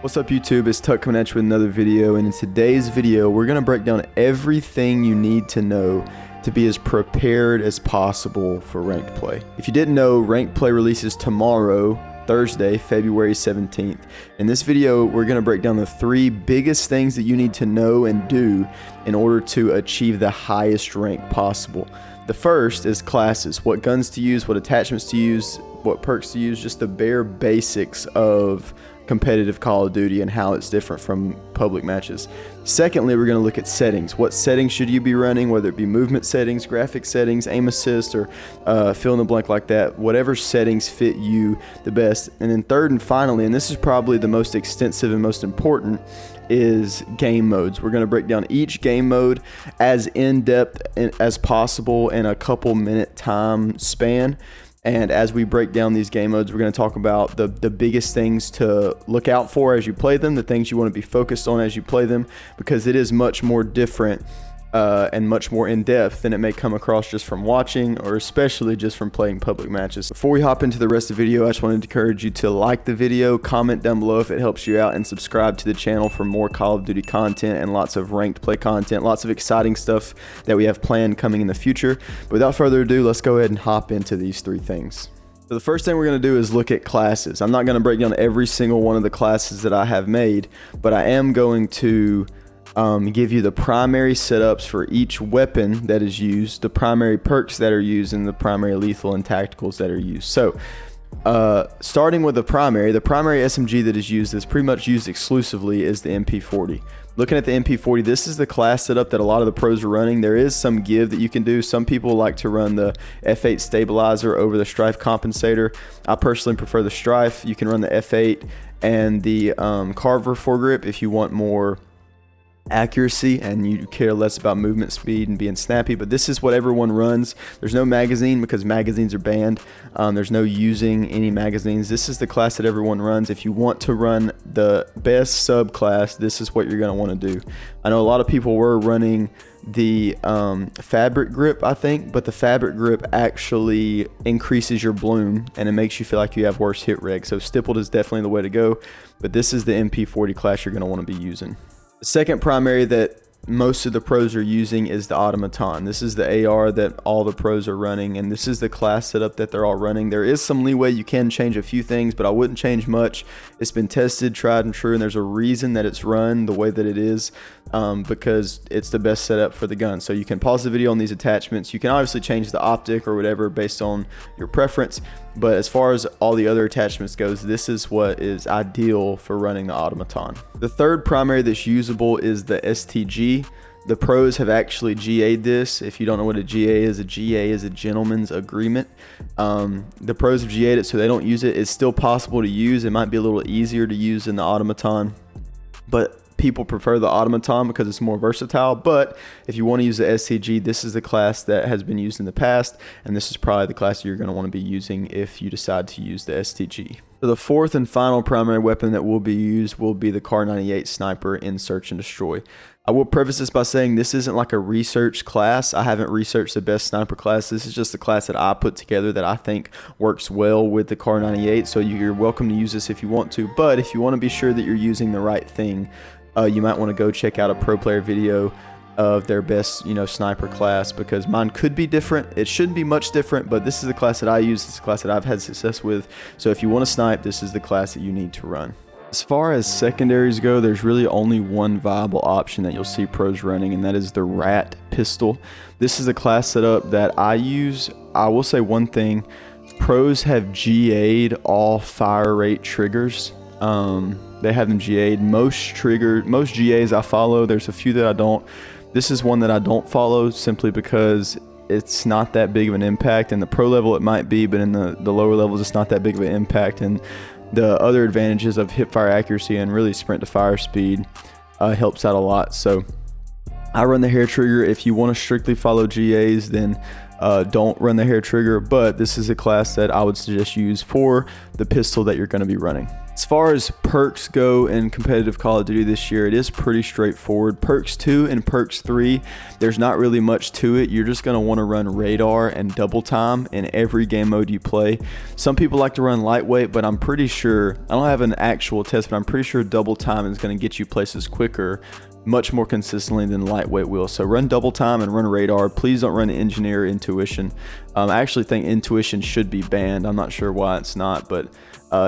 What's up YouTube, it's Tuck coming at you with another video, and in today's video we're going to break down everything you need to know to be as prepared as possible for ranked play. If you didn't know, ranked play releases tomorrow, Thursday, February 17th. In this video we're going to break down the 3 biggest things that you need to know and do in order to achieve the highest rank possible. The first is classes, what guns to use, what attachments to use, what perks to use, just the bare basics of competitive Call of Duty and how it's different from public matches. Secondly, we're going to look at settings. What settings should you be running, whether it be movement settings, graphic settings, aim assist, or fill in the blank like that, whatever settings fit you the best. And then third and finally, and this is probably the most extensive and most important, is game modes. We're going to break down each game mode as in-depth as possible in a couple minute time span. And as we break down these game modes, we're going to talk about the biggest things to look out for as you play them, the things you want to be focused on as you play them, because it is much more different and much more in-depth than it may come across just from watching, or especially just from playing public matches. Before we hop into the rest of the video, I just wanted to encourage you to like the video, comment down below if it helps you out, and subscribe to the channel for more Call of Duty content and lots of ranked play content, lots of exciting stuff that we have planned coming in the future. But without further ado, let's go ahead and hop into these 3 things. So the first thing we're going to do is look at classes. I'm not going to break down every single one of the classes that I have made, but I am going to give you the primary setups for each weapon that is used, the primary perks that are used, and the primary lethal and tacticals that are used. So starting with the primary SMG that is used, that's pretty much used exclusively, is the MP40. Looking at the MP40, this is the class setup that a lot of the pros are running. There is some give that you can do. Some people like to run the F8 stabilizer over the Strife compensator. I personally prefer the Strife. You can run the F8 and the Carver foregrip if you want more accuracy and you care less about movement speed and being snappy, but this is what everyone runs. There's no magazine because magazines are banned. There's no using any magazines. This is the class that everyone runs. If you want to run the best subclass, this is what you're going to want to do. I know a lot of people were running the fabric grip, I think, but the fabric grip actually increases your bloom and it makes you feel like you have worse hit reg. So stippled is definitely the way to go, but this is the MP40 class you're going to want to be using. The second primary that most of the pros are using is the automaton. This is the AR that all the pros are running, and this is the class setup that they're all running. There is some leeway. You can change a few things, but I wouldn't change much. It's been tested, tried and true, and there's a reason that it's run the way that it is, because it's the best setup for the gun. So you can pause the video on these attachments. You can obviously change the optic or whatever based on your preference, but as far as all the other attachments goes, this is what is ideal for running the automaton. The third primary that's usable is the STG. The pros have actually GA'd this. If you don't know what a GA is a gentleman's agreement. The pros have GA'd it, so they don't use it. It's still possible to use. It might be a little easier to use than the automaton, but people prefer the automaton because it's more versatile. But if you want to use the STG, this is the class that has been used in the past, and this is probably the class you're going to want to be using if you decide to use the STG. So the fourth and final primary weapon that will be used will be the Kar98 sniper in Search and Destroy. I will preface this by saying this isn't like a research class. I haven't researched the best sniper class. This is just the class that I put together that I think works well with the Kar98. So you're welcome to use this if you want to, but if you want to be sure that you're using the right thing, you might want to go check out a pro player video of their best, sniper class, because mine could be different. It shouldn't be much different, but this is the class that I use. This is the class that I've had success with. So if you want to snipe, this is the class that you need to run. As far as secondaries go, there's really only one viable option that you'll see pros running, and that is the Rat pistol. This is a class setup that I use. I will say one thing: pros have GA'd all fire rate triggers. They have them GA'd. Most GAs I follow. There's a few that I don't. This is one that I don't follow simply because it's not that big of an impact. In the pro level it might be, but in the lower levels it's not that big of an impact. And the other advantages of hip fire accuracy and really sprint to fire speed helps out a lot. So I run the hair trigger. If you want to strictly follow GAs, then don't run the hair trigger, but this is a class that I would suggest use for the pistol that you're going to be running. As far as perks go in competitive Call of Duty this year, it is pretty straightforward. Perks 2 and Perks 3, there's not really much to it. You're just going to want to run radar and double time in every game mode you play. Some people like to run lightweight, but I'm pretty sure, I don't have an actual test, but I'm pretty sure double time is going to get you places quicker, much more consistently than lightweight will. So run double time and run radar. Please don't run engineer or intuition. I actually think intuition should be banned. I'm not sure why it's not, but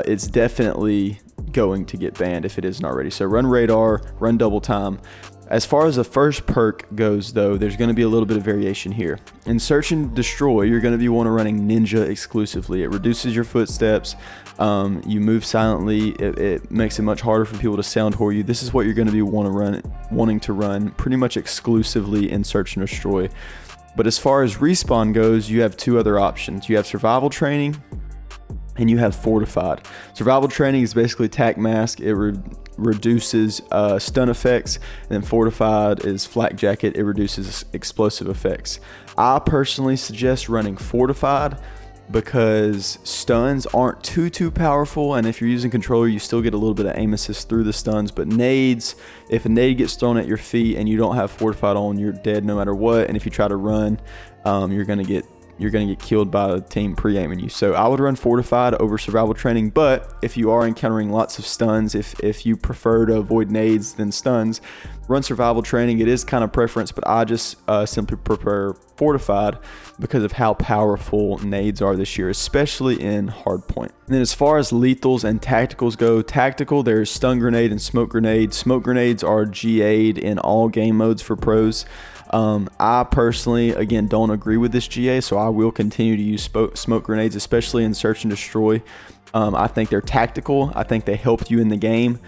it's definitely going to get banned if it isn't already. So run radar, run double time. As far as the first perk goes, though, there's going to be a little bit of variation here. In Search and Destroy, you're going to be running Ninja exclusively. It reduces your footsteps. You move silently. It makes it much harder for people to sound whore you. This is what you're going to be wanting to run pretty much exclusively in Search and Destroy. But as far as respawn goes, you have two other options. You have Survival Training and you have Fortified. Survival Training is basically Tac Mask. It reduces stun effects, and then Fortified is Flak Jacket. It reduces explosive effects. I personally suggest running Fortified because stuns aren't too powerful, and if you're using controller, you still get a little bit of aim assist through the stuns. But nades, if a nade gets thrown at your feet and you don't have Fortified on, you're dead no matter what. And if you try to run, you're gonna get killed by a team pre-aiming you. So I would run Fortified over Survival Training. But if you are encountering lots of stuns, if you prefer to avoid nades than stuns, run Survival Training. It is kind of preference, but I just simply prefer Fortified because of how powerful nades are this year, especially in Hardpoint. And then as far as lethals and tacticals go, tactical, there's Stun Grenade and Smoke Grenade. Smoke Grenades are GA'd in all game modes for pros. I personally, again, don't agree with this GA, so I will continue to use smoke grenades, especially in Search and Destroy. I think they're tactical. I think they help you in the game.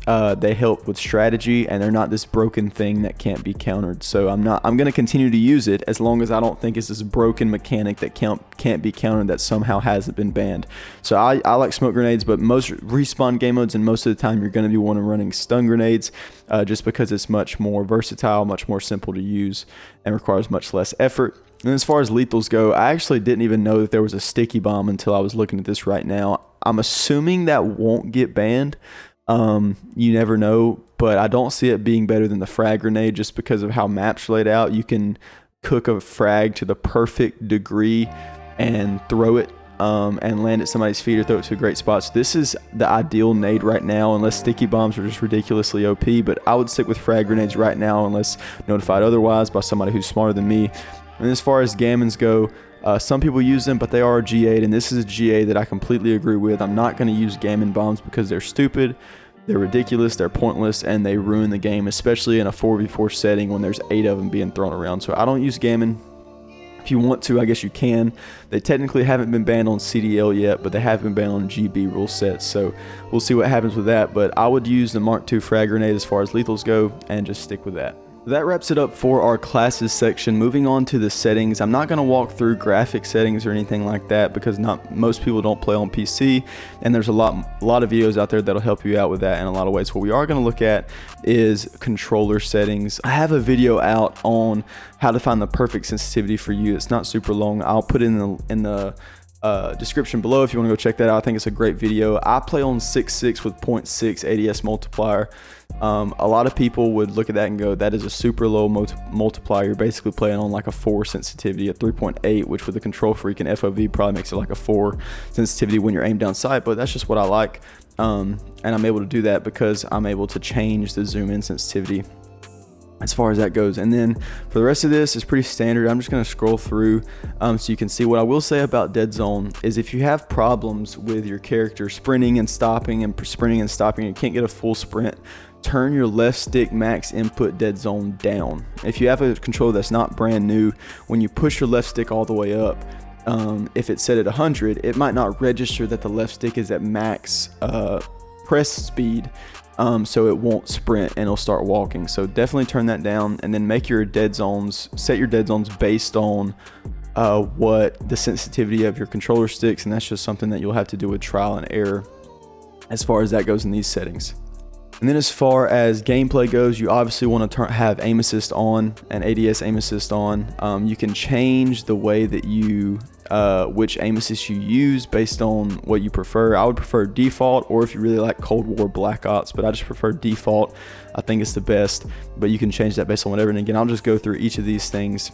They help with strategy, and they're not this broken thing that can't be countered. So I'm going to continue to use it as long as I don't think it's this broken mechanic that can't be countered that somehow hasn't been banned. So I like smoke grenades, but most respawn game modes and most of the time you're going to be running stun grenades just because it's much more versatile, much more simple to use, and requires much less effort. And as far as lethals go, I actually didn't even know that there was a sticky bomb until I was looking at this right now. I'm assuming that won't get banned. You never know, but I don't see it being better than the frag grenade just because of how maps laid out. You can cook a frag to the perfect degree and throw it and land at somebody's feet or throw it to a great spot. So this is the ideal nade right now, unless sticky bombs are just ridiculously OP. But I would stick with frag grenades right now unless notified otherwise by somebody who's smarter than me. And as far as gammons go, some people use them, but they are GA'd, and this is a GA that I completely agree with. I'm not going to use gammon bombs because they're stupid, they're ridiculous, they're pointless, and they ruin the game, especially in a 4v4 setting when there's 8 of them being thrown around. So I don't use gammon. If you want to, I guess you can. They technically haven't been banned on CDL yet, but they have been banned on GB rule sets. So we'll see what happens with that. But I would use the Mark II frag grenade as far as lethals go and just stick with that. That wraps it up for our classes section. Moving on to the settings, I'm not going to walk through graphic settings or anything like that because most people don't play on PC, and there's a lot of videos out there that'll help you out with that in a lot of ways. What we are going to look at is controller settings. I have a video out on how to find the perfect sensitivity for you. It's not super long. I'll put it in the description below if you want to go check that out. I think it's a great video. I play on 6.6 with 0.6 ADS multiplier. A lot of people would look at that and go, that is a super low multiplier. You're basically playing on like a 4 sensitivity, a 3.8, which with a control freak and FOV probably makes it like a 4 sensitivity when you're aimed down sight, but that's just what I like. And I'm able to do that because I'm able to change the zoom in sensitivity as far as that goes. And then for the rest of this, it's pretty standard. I'm just going to scroll through so you can see. What I will say about dead zone is if you have problems with your character sprinting and stopping, you can't get a full sprint, turn your left stick max input dead zone down. If you have a controller that's not brand new, when you push your left stick all the way up, if it's set at 100, it might not register that the left stick is at max press speed. So it won't sprint and it'll start walking. So definitely turn that down, and then make your dead zones, set your dead zones based on what the sensitivity of your controller sticks, and that's just something that you'll have to do with trial and error as far as that goes in these settings. And then as far as gameplay goes, you obviously want to have aim assist on and ADS aim assist on. You can change the way that you which aim assist you use based on what you prefer. I would prefer default, or if you really like Cold War Black Ops, but I just prefer default. I think it's the best, but you can change that based on whatever. And again, I'll just go through each of these things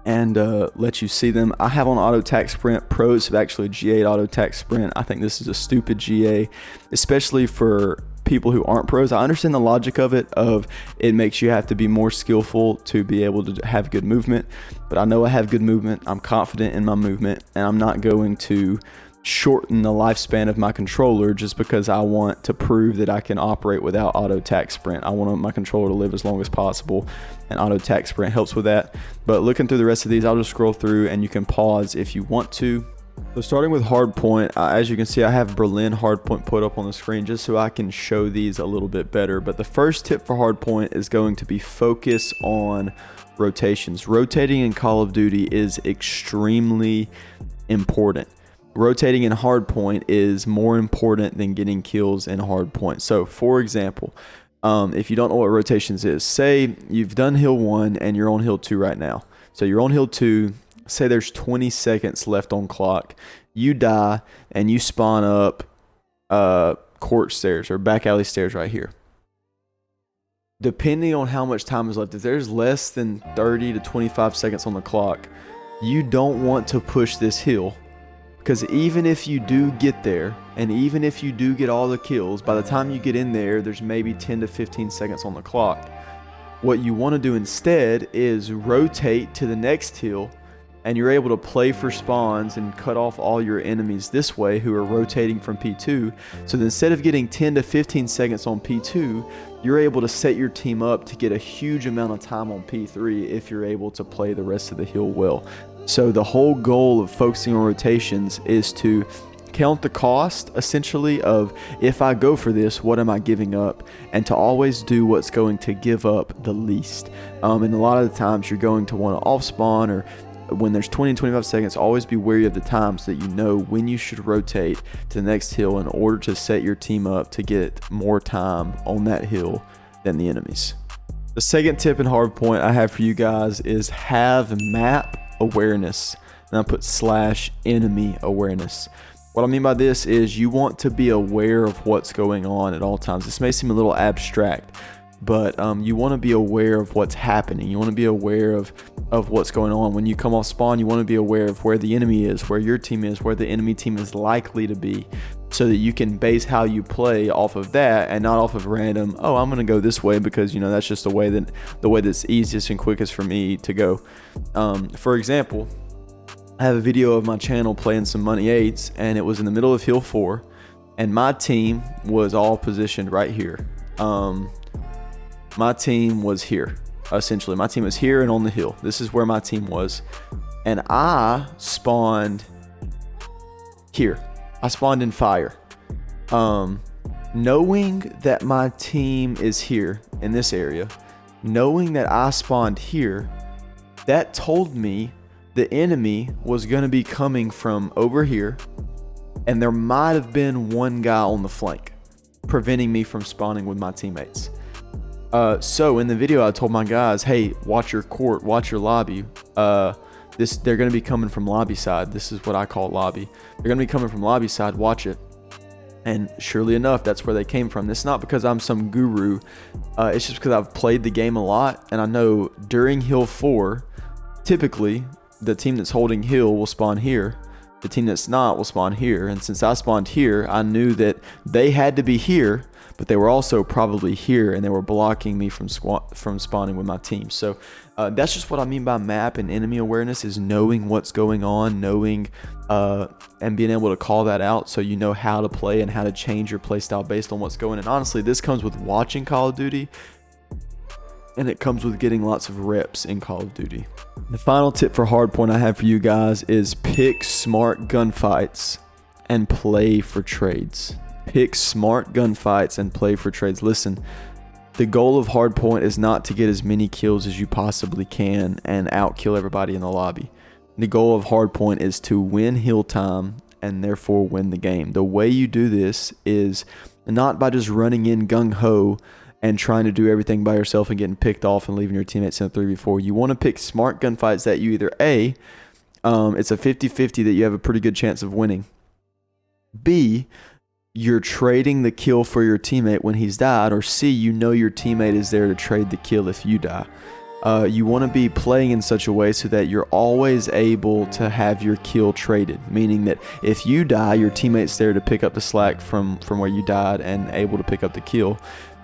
and let you see them. I have on auto tac sprint. Pros have actually GA'd auto tac sprint. I think this is a stupid GA, especially for people who aren't pros. I understand the logic of it makes you have to be more skillful to be able to have good movement, but I know I have good movement. I'm confident in my movement, and I'm not going to shorten the lifespan of my controller just because I want to prove that I can operate without auto tac sprint. I want my controller to live as long as possible, and auto tac sprint helps with that. But looking through the rest of these, I'll just scroll through and you can pause if you want to. So starting with hardpoint, as you can see, I have Berlin hardpoint put up on the screen just so I can show these a little bit better. But the first tip for hardpoint is going to be focus on rotations. Rotating in Call of Duty is extremely important. Rotating in hardpoint is more important than getting kills in hardpoint. So for example, if you don't know what rotations is, say you've done hill 1 and you're on hill 2 right now. So you're on hill 2, say there's 20 seconds left on clock. You die and you spawn up court stairs or back alley stairs right here. Depending on how much time is left, if there's less than 30 to 25 seconds on the clock, you don't want to push this hill. Because even if you do get there, and even if you do get all the kills, by the time you get in there, there's maybe 10 to 15 seconds on the clock. What you want to do instead is rotate to the next hill, and you're able to play for spawns and cut off all your enemies this way who are rotating from P2. So that instead of getting 10 to 15 seconds on P2, you're able to set your team up to get a huge amount of time on P3 if you're able to play the rest of the hill well. So the whole goal of focusing on rotations is to count the cost, essentially, of if I go for this, what am I giving up? And to always do what's going to give up the least. And a lot of the times you're going to want to off spawn, or when there's 20 and 25 seconds, always be wary of the time so that you know when you should rotate to the next hill in order to set your team up to get more time on that hill than the enemies. The second tip in hardpoint I have for you guys is have map awareness, and I put /enemy awareness. What I mean by this is you want to be aware of what's going on at all times. This may seem a little abstract, but you want to be aware of what's happening. You want to be aware of what's going on. When you come off spawn, you want to be aware of where the enemy is, where your team is, where the enemy team is likely to be, so that you can base how you play off of that and not off of random, oh, I'm going to go this way because, you know, that's just the way that's easiest and quickest for me to go. For example, I have a video of my channel playing some Money 8s, and it was in the middle of hill 4, and my team was all positioned right here. My team was here, essentially. My team was here and on the hill. This is where my team was. And I spawned here. I spawned in fire. Knowing that my team is here in this area, knowing that I spawned here, that told me the enemy was going to be coming from over here, and there might have been one guy on the flank preventing me from spawning with my teammates. So in the video, I told my guys, hey, watch your court, watch your lobby. They're going to be coming from lobby side. This is what I call lobby. They're going to be coming from lobby side. Watch it. And surely enough, that's where they came from. It's not because I'm some guru. It's just because I've played the game a lot, and I know during hill 4, typically the team that's holding hill will spawn here. The team that's not will spawn here. And since I spawned here, I knew that they had to be here, but they were also probably here, and they were blocking me from spawning with my team. So that's just what I mean by map and enemy awareness, is knowing what's going on, knowing and being able to call that out so you know how to play and how to change your play style based on what's going on. And honestly, this comes with watching Call of Duty, and it comes with getting lots of reps in Call of Duty. The final tip for hardpoint I have for you guys is pick smart gunfights and play for trades. Pick smart gunfights and play for trades. Listen, the goal of hardpoint is not to get as many kills as you possibly can and outkill everybody in the lobby. The goal of hardpoint is to win hill time and therefore win the game. The way you do this is not by just running in gung-ho and trying to do everything by yourself and getting picked off and leaving your teammates in a 3v4. You want to pick smart gunfights that you either A, it's a 50-50 that you have a pretty good chance of winning. B, you're trading the kill for your teammate when he's died. Or C, you know your teammate is there to trade the kill if you die. You want to be playing in such a way so that you're always able to have your kill traded, meaning that if you die, your teammate's there to pick up the slack from where you died and able to pick up the kill.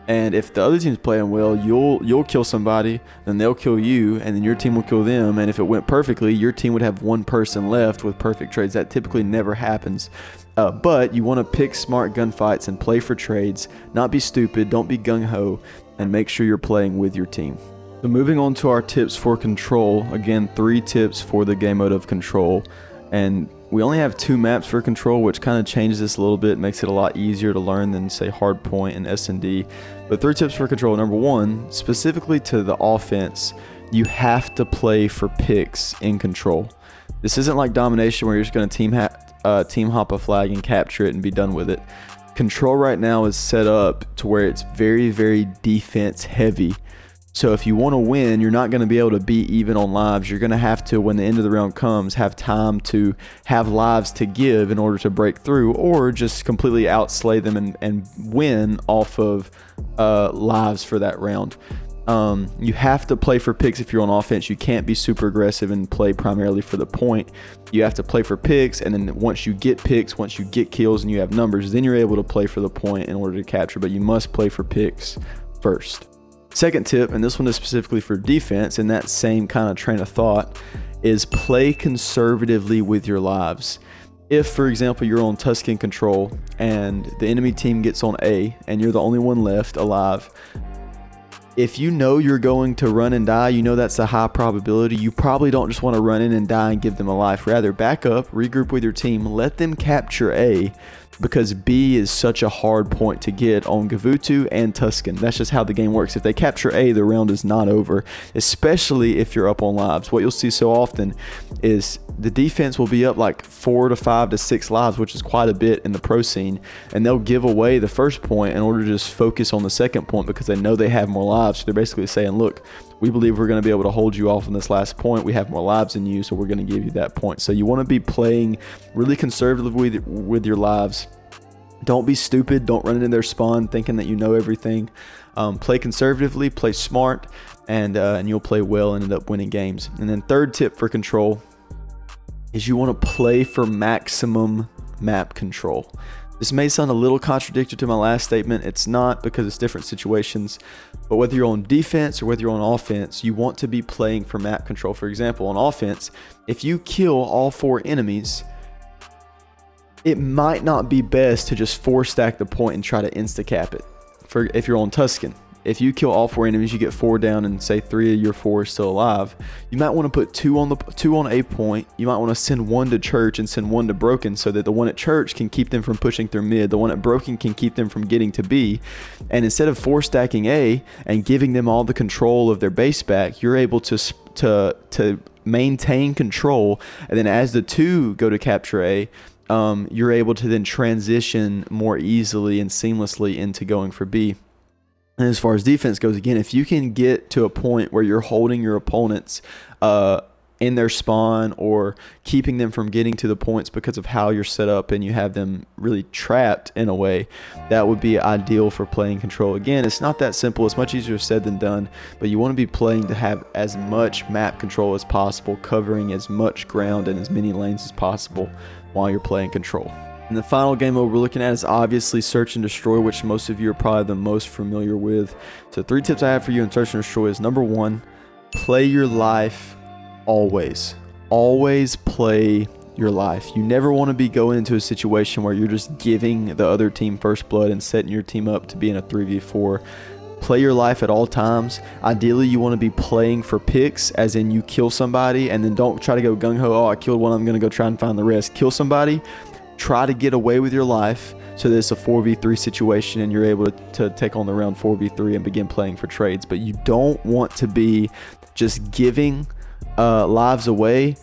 And if the other team's playing well, you'll kill somebody, then they'll kill you, and then your team will kill them. And if it went perfectly, your team would have one person left with perfect trades. That typically never happens. But you want to pick smart gunfights and play for trades, not be stupid, don't be gung-ho, and make sure you're playing with your team. So moving on to our tips for control. Again, 3 tips for the game mode of control. And we only have 2 maps for control, which kind of changes this a little bit, makes it a lot easier to learn than, say, Hardpoint and S&D. But 3 tips for control. Number 1, specifically to the offense, you have to play for picks in control. This isn't like domination where you're just going to team hop a flag and capture it and be done with it. Control right now is set up to where it's very, very defense heavy. So if you want to win, you're not going to be able to be even on lives. You're going to have to, when the end of the round comes, have time to have lives to give in order to break through, or just completely outslay them and win off of lives for that round. You have to play for picks if you're on offense. You can't be super aggressive and play primarily for the point. You have to play for picks, and then once you get picks, once you get kills and you have numbers, then you're able to play for the point in order to capture, but you must play for picks first. Second tip, and this one is specifically for defense, in that same kind of train of thought, is play conservatively with your lives. If, for example, you're on Tuscan control and the enemy team gets on A and you're the only one left alive, if you know you're going to run and die, you know that's a high probability, you probably don't just want to run in and die and give them a life. Rather, back up, regroup with your team, let them capture A, because B is such a hard point to get on Gavutu and Tuscan. That's just how the game works. If they capture A, the round is not over, especially if you're up on lives. What you'll see so often is the defense will be up like 4 to 5 to 6 lives, which is quite a bit in the pro scene, and they'll give away the first point in order to just focus on the second point because they know they have more lives. So they're basically saying, look, we believe we're going to be able to hold you off on this last point. We have more lives than you, so we're going to give you that point. So you want to be playing really conservatively with your lives. Don't be stupid. Don't run into their spawn thinking that you know everything. Play conservatively, play smart, and you'll play well and end up winning games. And then third tip for control is you want to play for maximum map control. This may sound a little contradictory to my last statement. It's not, because it's different situations. But whether you're on defense or whether you're on offense, you want to be playing for map control. For example, on offense, if you kill all 4 enemies, it might not be best to just 4-stack the point and try to insta-cap it. If you're on Tuscan, if you kill all 4 enemies, you get 4 down and say 3 of your 4 are still alive, you might want to put 2 on A point. You might want to send 1 to church and send 1 to broken, so that the one at church can keep them from pushing through mid, the one at broken can keep them from getting to B. And instead of 4-stacking A and giving them all the control of their base back, you're able to maintain control, and then as the 2 go to capture A, you're able to then transition more easily and seamlessly into going for B. And as far as defense goes, again, if you can get to a point where you're holding your opponents in their spawn or keeping them from getting to the points because of how you're set up and you have them really trapped in a way, that would be ideal for playing control. Again, it's not that simple. It's much easier said than done, but you want to be playing to have as much map control as possible, covering as much ground and as many lanes as possible while you're playing control. And the final game mode we're looking at is obviously Search and Destroy, which most of you are probably the most familiar with. So 3 tips I have for you in Search and Destroy is, number 1, play your life always. Always play your life. You never want to be going into a situation where you're just giving the other team first blood and setting your team up to be in a 3v4. Play your life at all times. Ideally, you want to be playing for picks, as in you kill somebody, and then don't try to go gung-ho, oh, I killed one, I'm going to go try and find the rest. Kill somebody, try to get away with your life so that it's a 4v3 situation and you're able to take on the round 4v3 and begin playing for trades. But you don't want to be just giving lives away,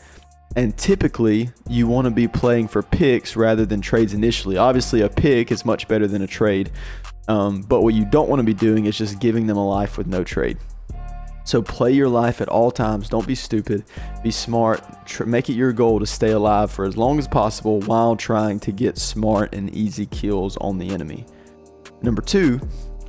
and typically you want to be playing for picks rather than trades initially. Obviously, a pick is much better than a trade, but what you don't want to be doing is just giving them a life with no trade. So play your life at all times. Don't be stupid. Be smart. Make it your goal to stay alive for as long as possible while trying to get smart and easy kills on the enemy. Number 2,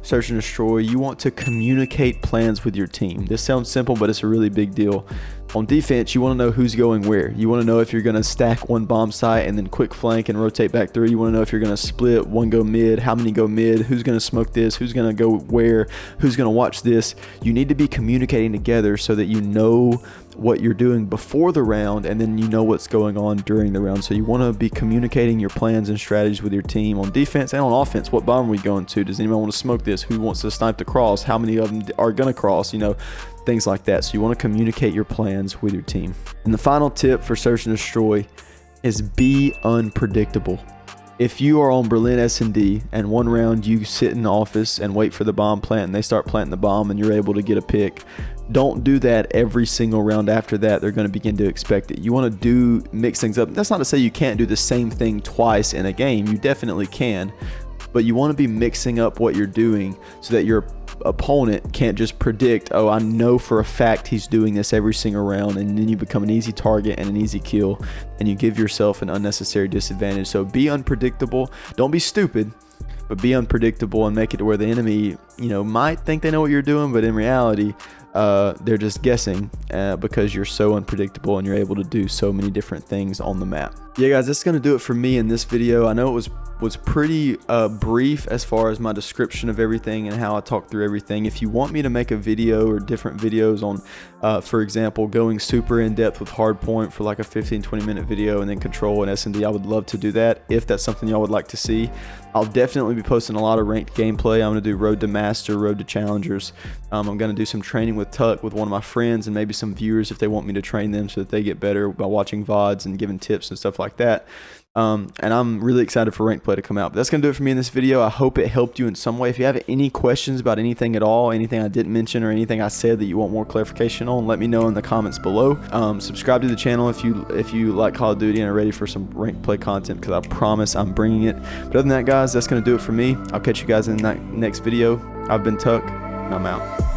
search and destroy. You want to communicate plans with your team. This sounds simple, but it's a really big deal. On defense, you want to know who's going where. You want to know if you're going to stack one bomb site and then quick flank and rotate back through. You want to know if you're going to split, one go mid, how many go mid, who's going to smoke this, who's going to go where, who's going to watch this. You need to be communicating together so that you know what you're doing before the round, and then you know what's going on during the round. So you want to be communicating your plans and strategies with your team on defense and on offense. What bomb are we going to? Does anyone want to smoke this? Who wants to snipe the cross? How many of them are going to cross? You know, things like that. So you want to communicate your plans with your team. And the final tip for search and destroy is be unpredictable. If you are on Berlin S&D and one round you sit in the office and wait for the bomb plant and they start planting the bomb and you're able to get a pick, don't do that every single round after that. They're going to begin to expect it. You want to mix things up. That's not to say you can't do the same thing twice in a game. You definitely can. But you want to be mixing up what you're doing so that your opponent can't just predict, oh, I know for a fact he's doing this every single round, and then you become an easy target and an easy kill, and you give yourself an unnecessary disadvantage. So be unpredictable. Don't be stupid, but be unpredictable and make it to where the enemy, you know, might think they know what you're doing, but in reality, they're just guessing because you're so unpredictable and you're able to do so many different things on the map. Yeah, guys, that's going to do it for me in this video. I know it was pretty brief as far as my description of everything and how I talk through everything. If you want me to make a video or different videos on, for example, going super in depth with hardpoint for like a 15-20 minute video and then control and S&D, I would love to do that if that's something y'all would like to see. I'll definitely be posting a lot of ranked gameplay. I'm going to do road to master, road to challengers. I'm going to do some training with Tuck with one of my friends and maybe some viewers if they want me to train them so that they get better by watching VODs and giving tips and stuff like that. And I'm really excited for ranked play to come out. But that's going to do it for me in this video. I hope it helped you in some way. If you have any questions about anything at all, anything I didn't mention or anything I said that you want more clarification on, let me know in the comments below. Subscribe to the channel if you like Call of Duty and are ready for some ranked play content, because I promise I'm bringing it. But other than that, guys, that's going to do it for me. I'll catch you guys in the next video. I've been Tuck, and I'm out.